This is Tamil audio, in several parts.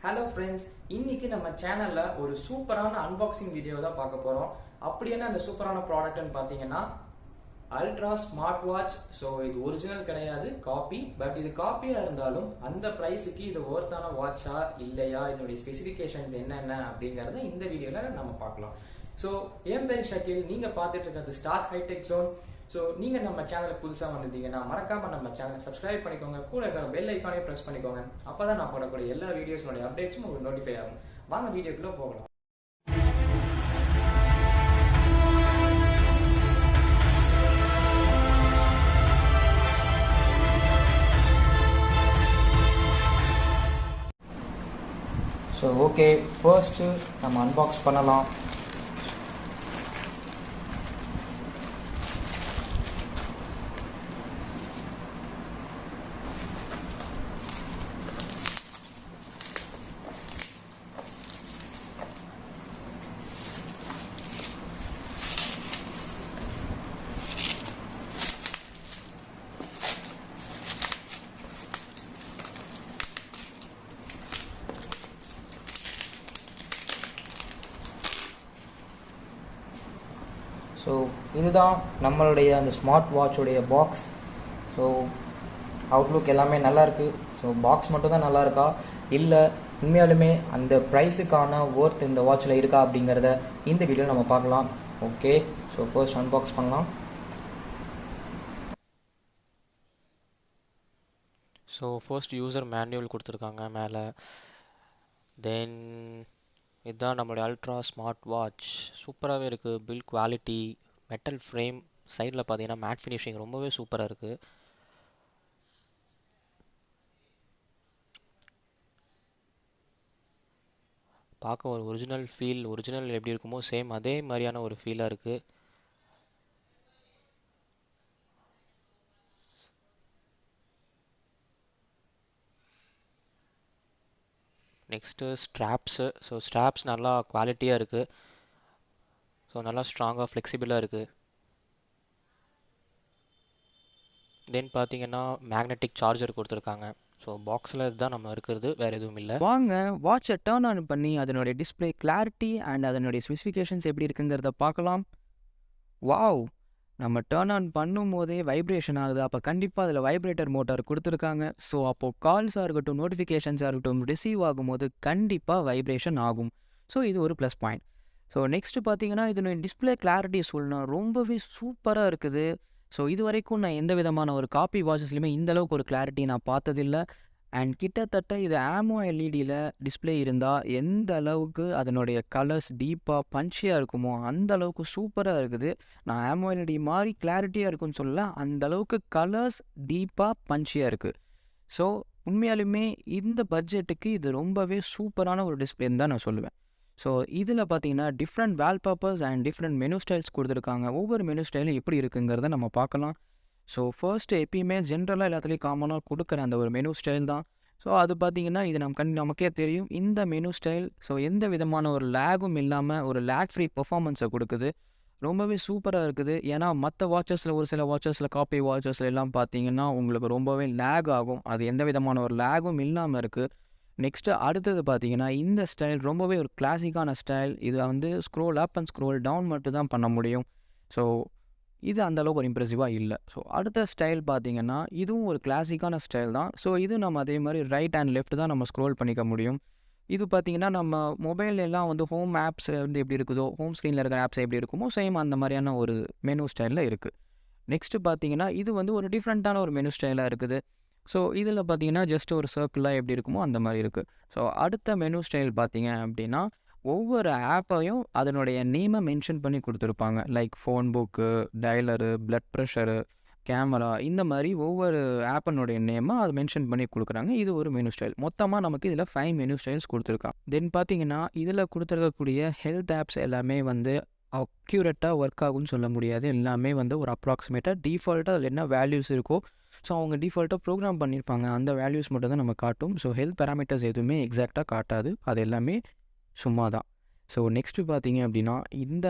Hello friends, இன்னைக்கு நம்ம சேனல்ல ஒரு சூப்பரான அன்பாக்சிங் வீடியோ தான் பார்க்க போறோம். அப்படி என்ன அந்த சூப்பரான ப்ராடக்ட்னு பாத்தீங்கன்னா அல்ட்ரா ஸ்மார்ட் வாட்ச். ஸோ இது ஒரிஜினல் கிடையாது, காப்பி. பட் இது காப்பியா இருந்தாலும் அந்த பிரைஸுக்கு இது ஒர்த்தான வாட்சா இல்லையா, இதனுடைய ஸ்பெசிஃபிகேஷன்ஸ் என்னென்ன அப்படிங்கறத இந்த வீடியோல நம்ம பார்க்கலாம். ஸோ என் பேர் ஷக்கீல், நீங்க பார்த்துட்டு இருக்கிறது ஸ்டார்க் ஹைடெக் ஜோன். ஸோ நீங்க நம்ம சேனலுக்கு புதுசா வந்திருந்தீங்கன்னா மறக்காம நம்ம சேனலை சப்ஸ்கிரைப் பண்ணிக்கோங்க, கூட இருக்கிற பெல் ஐக்கானே பிரஸ் பண்ணிக்கோங்க. அப்பதான் நான் போடக்கூடிய எல்லா வீடியோஸோட அப்டேட்ஸும் உங்களுக்கு நோட்டிஃபை ஆகும். வாங்க வீடியோக்குள்ள போகலாம். ஸோ ஓகே, ஃபர்ஸ்ட்டு நம்ம அன்பாக்ஸ் பண்ணலாம். ஸோ இதுதான் நம்மளுடைய அந்த ஸ்மார்ட் வாட்சுடைய பாக்ஸ். ஸோ அவுட்லுக் எல்லாமே நல்லாயிருக்கு. ஸோ பாக்ஸ் மட்டும் தான் நல்லா இருக்கா, இல்லை உண்மையாலுமே அந்த ப்ரைஸுக்கான ஒர்த் இந்த வாட்சில் இருக்கா அப்படிங்கிறத இந்த வீடியோ நம்ம பார்க்கலாம். ஓகே, ஸோ ஃபர்ஸ்ட் அன்பாக்ஸ் பண்ணலாம். ஸோ ஃபர்ஸ்ட் யூசர் மேனுவல் கொடுத்துருக்காங்க மேலே. தென் இதுதான் நம்மளுடைய அல்ட்ரா ஸ்மார்ட் வாட்ச். சூப்பராகவே இருக்குது. பில்ட் குவாலிட்டி, மெட்டல் ஃப்ரேம், சைடில் பார்த்தீங்கன்னா மேட் ஃபினிஷிங் ரொம்பவே சூப்பராக இருக்குது. பார்க்க ஒரு ஒரிஜினல் ஃபீல், ஒரிஜினல் எப்படி இருக்குமோ சேம் அதே மாதிரியான ஒரு ஃபீலாக இருக்குது. Next straps. ஸோ ஸ்ட்ராப்ஸ் நல்லா குவாலிட்டியாக இருக்குது. ஸோ நல்லா ஸ்ட்ராங்காக ஃப்ளெக்சிபிளாக இருக்குது. தென் பார்த்தீங்கன்னா மேக்னெட்டிக் சார்ஜர் கொடுத்துருக்காங்க. ஸோ பாக்ஸில் இதுதான் நம்ம இருக்கிறது, வேறு எதுவும் இல்லை. வாங்க வாட்சை டர்ன் ஆன் பண்ணி அதனுடைய டிஸ்பிளே கிளாரிட்டி அண்ட் அதனுடைய ஸ்பெசிஃபிகேஷன்ஸ் எப்படி இருக்குங்கிறத பார்க்கலாம். வாவ், நம்ம டர்ன் ஆன் பண்ணும் போதே வைப்ரேஷன் ஆகுது. அப்போ கண்டிப்பாக அதில் வைப்ரேட்டர் மோட்டார் கொடுத்துருக்காங்க. ஸோ அப்போது கால்ஸாக இருக்கட்டும், நோட்டிஃபிகேஷன்ஸாக இருக்கட்டும், ரிசீவ் ஆகும்போது கண்டிப்பாக வைப்ரேஷன் ஆகும். ஸோ இது ஒரு ப்ளஸ் பாயிண்ட். ஸோ நெக்ஸ்ட்டு பார்த்தீங்கன்னா இதனுடைய டிஸ்பிளே கிளாரிட்டி சொல்லணும், ரொம்பவே சூப்பராக இருக்குது. ஸோ இது வரைக்கும் நான் எந்த விதமான ஒரு காப்பி வாட்சஸ்லையுமே இந்தளவுக்கு ஒரு கிளாரிட்டி நான் பார்த்ததில்லை. அண்ட் கிட்டத்தட்ட இது ஆமோ எல்இடியில் டிஸ்பிளே இருந்தால் எந்த அளவுக்கு அதனுடைய கலர்ஸ் டீப்பாக பஞ்சியாக இருக்குமோ அந்த அளவுக்கு சூப்பராக இருக்குது. நான் ஆமோ எல்இடி மாதிரி கிளாரிட்டியாக இருக்குன்னு சொல்லல, அந்த அளவுக்கு கலர்ஸ் டீப்பாக பஞ்சியாக இருக்குது. ஸோ உண்மையாலுமே இந்த பட்ஜெட்டுக்கு இது ரொம்பவே சூப்பரான ஒரு டிஸ்பிளேன்னு தான் நான் சொல்லுவேன். ஸோ இதில் பார்த்தீங்கன்னா different wallpapers and different menu styles கொடுத்துருக்காங்க. ஒவ்வொரு மெனு ஸ்டைலும் எப்படி இருக்குங்கிறத நம்ம பார்க்கலாம். ஸோ ஃபர்ஸ்ட்டு எப்பயுமே ஜென்ரலாக எல்லாத்துலேயும் காமனாக கொடுக்குற அந்த ஒரு மெனு ஸ்டைல் தான். ஸோ அது பார்த்திங்கன்னா இது நமக்கே தெரியும் இந்த மெனு ஸ்டைல். ஸோ எந்த விதமான ஒரு லேகும் இல்லாமல் ஒரு லேக் ஃப்ரீ பெர்ஃபார்மன்ஸை கொடுக்குது. ரொம்பவே சூப்பராக இருக்குது. ஏன்னா மற்ற வாட்சஸில், ஒரு சில வாட்சஸில், காப்பி வாட்சஸில் எல்லாம் பார்த்தீங்கன்னா உங்களுக்கு ரொம்பவே லேக் ஆகும். அது எந்த விதமான ஒரு லேகும் இல்லாமல் இருக்குது. நெக்ஸ்ட்டு அடுத்தது பார்த்தீங்கன்னா இந்த ஸ்டைல் ரொம்பவே ஒரு கிளாசிக்கான ஸ்டைல். இதை வந்து scroll up and scroll down மட்டும் தான் பண்ண முடியும். ஸோ இது அந்தளவுக்கு ஒரு இம்ப்ரெசிவாக இல்லை. ஸோ அடுத்த ஸ்டைல் பார்த்தீங்கன்னா இதுவும் ஒரு கிளாசிக்கான ஸ்டைல் தான். ஸோ இது நம்ம அதே மாதிரி ரைட் அண்ட் லெஃப்ட் தான் நம்ம ஸ்க்ரோல் பண்ணிக்க முடியும். இது பார்த்திங்கன்னா நம்ம மொபைல் எல்லாம் வந்து ஹோம் ஆப்ஸ் வந்து எப்படி இருக்குதோ, ஹோம் ஸ்க்ரீனில் இருக்கிற ஆப்ஸ் எப்படி இருக்குமோ சேம் அந்த மாதிரியான ஒரு மெனு ஸ்டைலில் இருக்குது. நெக்ஸ்ட்டு பார்த்தீங்கன்னா இது வந்து ஒரு டிஃப்ரெண்ட்டான ஒரு மெனு ஸ்டைலாக இருக்குது. ஸோ இதில் பார்த்தீங்கன்னா ஜஸ்ட் ஒரு சர்க்கிளாக எப்படி இருக்குமோ அந்த மாதிரி இருக்குது. ஸோ அடுத்த மெனு ஸ்டைல் பார்த்தீங்க அப்படின்னா ஒவ்வொரு ஆப்பையும் அதனுடைய நேமை மென்ஷன் பண்ணி கொடுத்துருப்பாங்க. Like phone book, dialer, blood pressure, camera, இந்த மாதிரி ஒவ்வொரு ஆப்பனுடைய நேமை அதை மென்ஷன் பண்ணி கொடுக்குறாங்க. இது ஒரு மெனு ஸ்டைல். மொத்தமாக நமக்கு இதில் 5 மெனு ஸ்டைல்ஸ் கொடுத்துருக்காங்க. தென் பார்த்தீங்கன்னா இதில் கொடுத்துருக்கக்கூடிய ஹெல்த் ஆப்ஸ் எல்லாமே வந்து அக்யூரேட்டாக ஒர்க் ஆகும்னு சொல்ல முடியாது. எல்லாமே வந்து ஒரு அப்ராக்சிமேட்டாக டிஃபால்ட்டாக அதில் என்ன வேல்யூஸ் இருக்கோ, ஸோ அவங்க டிஃபால்ட்டாக ப்ரோக்ராம் பண்ணியிருப்பாங்க, அந்த வேல்யூஸ் மட்டும் தான் நம்ம காட்டும். ஸோ ஹெல்த் பேராமீட்டர்ஸ் எதுவுமே எக்ஸாக்டாக காட்டாது, அது எல்லாமே சும்மா தான். ஸோ நெக்ஸ்ட்டு பார்த்தீங்க அப்படின்னா இந்த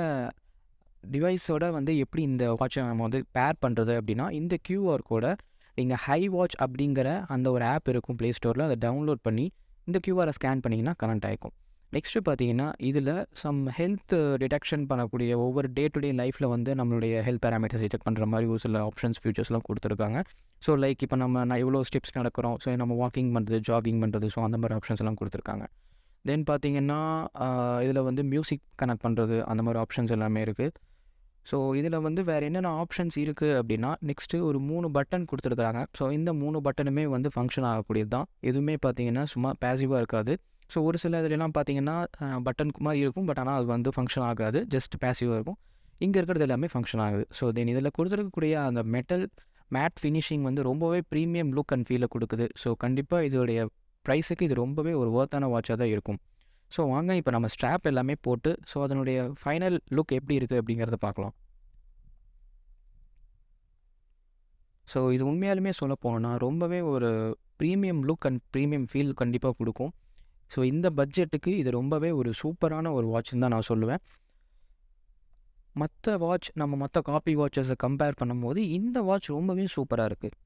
டிவைஸோட வந்து எப்படி இந்த வாட்சை நம்ம வந்து பேர் பண்ணுறது அப்படின்னா இந்த QR கோடை நீங்கள் ஹை வாட்ச் அப்படிங்கிற அந்த ஒரு ஆப் இருக்கும் ப்ளே ஸ்டோரில், அதை டவுன்லோட் பண்ணி இந்த கியூஆரை ஸ்கேன் பண்ணிங்கன்னா கனெக்ட் ஆகிக்கும். நெக்ஸ்ட்டு பார்த்தீங்கன்னா இதில் சம் ஹெல்த் டிடெக்ஷன் பண்ணக்கூடிய ஒவ்வொரு டே டு டே லைஃப்பில் வந்து நம்மளுடைய ஹெல்த் பேராமீட்டர்ஸ் டிடெக்ட் பண்ணுற மாதிரி ஒரு சில ஆப்ஷன்ஸ் ஃபியூச்சர்ஸ்லாம் கொடுத்துருக்காங்க. ஸோ லைக் இப்போ நான் எவ்வளோ ஸ்டெப்ஸ் நடக்கிறோம், ஸோ நம்ம வாக்கிங் பண்ணுறது, ஜாகிங் பண்ணுறது, ஸோ அந்த மாதிரி ஆப்ஷன்ஸ் எல்லாம் கொடுத்துருக்காங்க. தென் பார்த்தீங்கன்னா இதில் வந்து மியூசிக் கனெக்ட் பண்ணுறது, அந்த மாதிரி ஆப்ஷன்ஸ் எல்லாமே இருக்குது. ஸோ இதில் வந்து வேறு என்னென்ன ஆப்ஷன்ஸ் இருக்குது அப்படின்னா, நெக்ஸ்ட்டு ஒரு 3 பட்டன் கொடுத்துருக்குறாங்க. ஸோ இந்த 3 பட்டனுமே வந்து ஃபங்க்ஷன் ஆகக்கூடியது தான். எதுவுமே பார்த்தீங்கன்னா சும்மா பேசிவாக இருக்காது. ஸோ ஒரு சில இதுலலாம் பார்த்தீங்கன்னா பட்டன் மாதிரி இருக்கும், பட் ஆனால் அது வந்து ஃபங்க்ஷன் ஆகாது, ஜஸ்ட் பேசிவாக இருக்கும். இங்கே இருக்கிறது எல்லாமே ஃபங்க்ஷன் ஆகுது. ஸோ தென் இதில் கொடுத்துருக்கக்கூடிய அந்த மெட்டல் மேட் ஃபினிஷிங் வந்து ரொம்பவே ப்ரீமியம் லுக் அண்ட் ஃபீலை கொடுக்குது. ஸோ கண்டிப்பாக இதோடைய ப்ரைஸுக்கு இது ரொம்பவே ஒரு ஒர்த்தான வாட்சாக தான் இருக்கும். ஸோ வாங்க இப்போ நம்ம ஸ்ட்ராப் எல்லாமே போட்டு ஸோ அதனுடைய ஃபைனல் லுக் எப்படி இருக்குது அப்படிங்கிறத பார்க்கலாம். ஸோ இது உண்மையாலுமே சொல்ல போனோன்னா ரொம்பவே ஒரு premium look and premium feel கண்டிப்பாக கொடுக்கும். ஸோ இந்த பட்ஜெட்டுக்கு இது ரொம்பவே ஒரு சூப்பரான ஒரு வாட்ச்னு தான் நான் சொல்லுவேன். மற்ற காப்பி வாட்சஸை கம்பேர் பண்ணும்போது இந்த வாட்ச் ரொம்பவே சூப்பராக இருக்குது.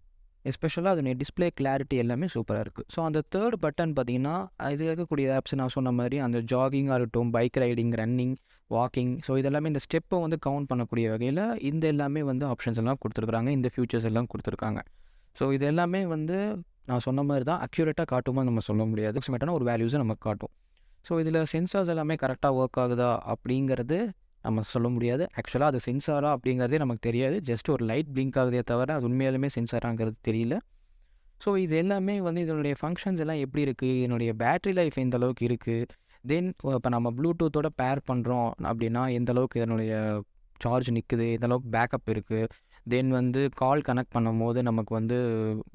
எஸ்பெஷலாக அதனுடைய டிஸ்பிளே கிளாரிட்டி எல்லாமே சூப்பராக இருக்குது. ஸோ அந்த தேர்ட் பட்டன் பார்த்திங்கன்னா இது இருக்கக்கூடிய ஆப்ஸ் நான் சொன்ன மாதிரி அந்த ஜாகிங்காக இருக்கட்டும், bike riding, running, walking, so இதெல்லாமே இந்த ஸ்டெப்பை வந்து கவுண்ட் பண்ணக்கூடிய வகையில் இந்த எல்லாமே வந்து ஆப்ஷன்ஸ் எல்லாம் கொடுத்துருக்குறாங்க, இந்த ஃபியூச்சர்ஸ் எல்லாம் கொடுத்துருக்காங்க. ஸோ இது எல்லாமே வந்து நான் சொன்ன மாதிரி தான் அக்யூரேட்டாக காட்டுமா நம்ம சொல்ல முடியாது, அப்ராக்சிமேட்டான ஒரு வேல்யூஸை நமக்கு காட்டும். ஸோ இதில் சென்சார்ஸ் எல்லாமே கரெக்டாக ஒர்க் ஆகுதா அப்படிங்கிறது நம்ம சொல்ல முடியாது. ஆக்சுவலாக அது சென்சாரா அப்படிங்கிறதே நமக்கு தெரியாது. ஜஸ்ட் ஒரு லைட் பிளிங்க் ஆகுதே தவிர அது உண்மையாலுமே சென்சாராங்கிறது தெரியல. ஸோ இது எல்லாமே வந்து இதனுடைய ஃபங்க்ஷன்ஸ் எல்லாம் எப்படி இருக்குது, இதனுடைய பேட்ரி லைஃப் எந்த அளவுக்கு இருக்குது, தென் இப்போ நம்ம ப்ளூடூத்தோட பேர் பண்ணுறோம் அப்படின்னா எந்த அளவுக்கு இதனுடைய சார்ஜ் நிற்குது, எந்த அளவுக்கு பேக்கப் இருக்குது, தென் வந்து கால் கனெக்ட் பண்ணும்போது நமக்கு வந்து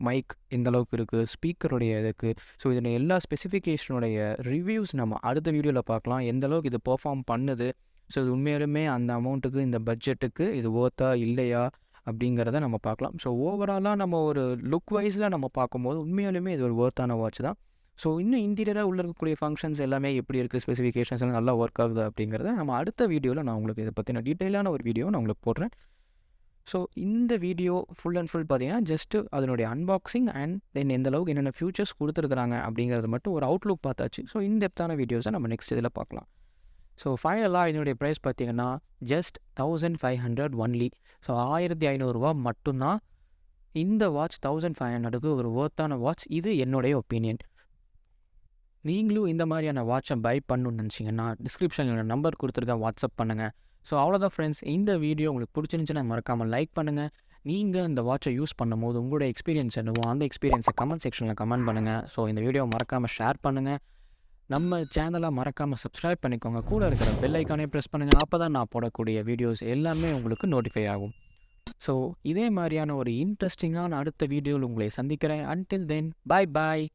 மைக் எந்த அளவுக்கு இருக்குது, ஸ்பீக்கருடைய இருக்குது. ஸோ இதில் எல்லா ஸ்பெசிஃபிகேஷனுடைய ரிவ்யூஸ் நம்ம அடுத்த வீடியோவில் பார்க்கலாம். எந்த அளவுக்கு இது பெர்ஃபார்ம் பண்ணுது, ஸோ இது உண்மையாலுமே அந்த அமௌண்ட்டுக்கு இந்த பட்ஜெட்டுக்கு இது ஒர்த்தா இல்லையா அப்படிங்கிறத நம்ம பார்க்கலாம். ஸோ ஓவராலாக நம்ம ஒரு லுக் வைஸில் நம்ம பார்க்கும்போது உண்மையாலுமே இது ஒரு ஒர்த்தான வாட்ச் தான். ஸோ இன்னும் இன்டீரியராக உள்ள இருக்கக்கூடிய ஃபங்க்ஷன்ஸ் எல்லாமே எப்படி இருக்குது, ஸ்பெசிஃபிகேஷன்ஸ் எல்லாம் நல்லா ஒர்க் ஆகுது அப்படிங்கிறத நம்ம அடுத்த வீடியோவில் நான் உங்களுக்கு இதை பற்றின டீட்டெயிலான ஒரு வீடியோ நான் உங்களுக்கு போடுறேன். ஸோ இந்த வீடியோ ஃபுல் அண்ட் ஃபுல் பார்த்தீங்கன்னா ஜஸ்ட்டு அதனுடைய அன்பாக்சிங் அண்ட் தென் எந்த அளவுக்கு என்னென்ன ஃபியூச்சர்ஸ் கொடுத்துருக்குறாங்க அப்படிங்கிறது மட்டும் ஒரு அவுட்லுக் பார்த்தாச்சு. ஸோ இன்டெப்த்தான வீடியோஸை நம்ம நெக்ஸ்ட் இதில் பார்க்கலாம். ஸோ ஃபைனலாக என்னுடைய ப்ரைஸ் பார்த்தீங்கன்னா ஜஸ்ட் 1500 ஒன்லி. ஸோ 1500 மட்டும்தான் இந்த வாட்ச். 1500க்கு ஒரு ஒர்த்தான வாட்ச். இது என்னுடைய ஒப்பீனியன். நீங்களும் இந்த மாதிரியான வாட்சை பை பண்ணணும்னு நினச்சிங்கன்னா டிஸ்கிரிப்ஷனில் நம்பர் கொடுத்துருக்கேன், வாட்ஸ்அப் பண்ணுங்கள். ஸோ அவ்வளோதான் ஃப்ரெண்ட்ஸ், இந்த வீடியோ உங்களுக்கு பிடிச்சிருந்துச்சுன்னா மறக்காமல் லைக் பண்ணுங்கள். நீங்கள் இந்த வாட்சை யூஸ் பண்ணும்போது உங்களோட எக்ஸ்பீரியன்ஸ் என்னவோ அந்த எக்ஸ்பீரியன்ஸை கமெண்ட் செக்ஷனில் கமெண்ட் பண்ணுங்கள். ஸோ இந்த வீடியோவை மறக்காமல் ஷேர் பண்ணுங்கள். நம்ம சேனலை மறக்காமல் சப்ஸ்கிரைப் பண்ணிக்கோங்க. கூட இருக்கிற பெல் ஐக்கானே ப்ரெஸ் பண்ணுங்கள். அப்போ தான் நான் போடக்கூடிய வீடியோஸ் எல்லாமே உங்களுக்கு நோட்டிஃபை ஆகும். ஸோ இதே மாதிரியான ஒரு இன்ட்ரெஸ்டிங்கான அடுத்த வீடியோவில் உங்களை சந்திக்கிறேன். அன்டில் தென், பாய் பாய்.